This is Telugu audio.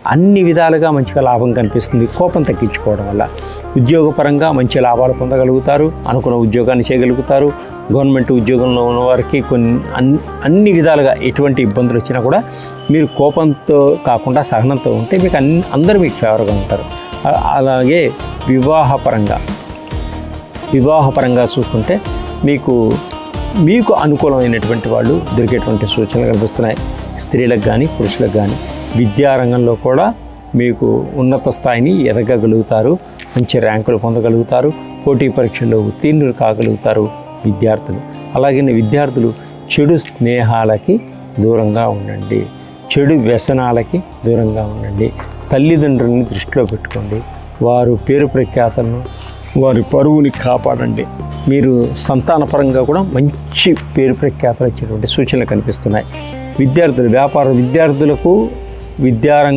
అన్ని విధాలుగా మంచిగా లాభం కనిపిస్తుంది. కోపం తగ్గించుకోవడం వల్ల ఉద్యోగపరంగా మంచి లాభాలు పొందగలుగుతారు. అనుకున్న ఉద్యోగాన్ని చేయగలుగుతారు. గవర్నమెంట్ ఉద్యోగంలో ఉన్నవారికి అన్ని విధాలుగా ఎటువంటి ఇబ్బందులు వచ్చినా కూడా మీరు కోపంతో కాకుండా సహనంతో ఉంటే మీకు అందరూ మీకు ఫేవర్గా ఉంటారు. అలాగే వివాహపరంగా చూసుకుంటే మీకు అనుకూలమైనటువంటి వాళ్ళు దొరికేటువంటి సూచనలు కనిపిస్తున్నాయి. స్త్రీలకు కానీ పురుషులకు కానీ విద్యారంగంలో కూడా మీకు ఉన్నత స్థాయిని ఎదగగలుగుతారు. మంచి ర్యాంకులు పొందగలుగుతారు. పోటీ పరీక్షల్లో ఉత్తీర్ణులు కాగలుగుతారు విద్యార్థులు. అలాగే విద్యార్థులు చెడు స్నేహాలకి దూరంగా ఉండండి. చెడు వ్యసనాలకి దూరంగా ఉండండి. తల్లిదండ్రులని దృష్టిలో పెట్టుకోండి. వారు పేరు ప్రఖ్యాతలను వారి పరువుని కాపాడండి. మీరు సంతానపరంగా కూడా మంచి పేరు ప్రఖ్యాతలు వచ్చేటువంటి సూచనలు కనిపిస్తున్నాయి. విద్యార్థులకు విద్యారంగం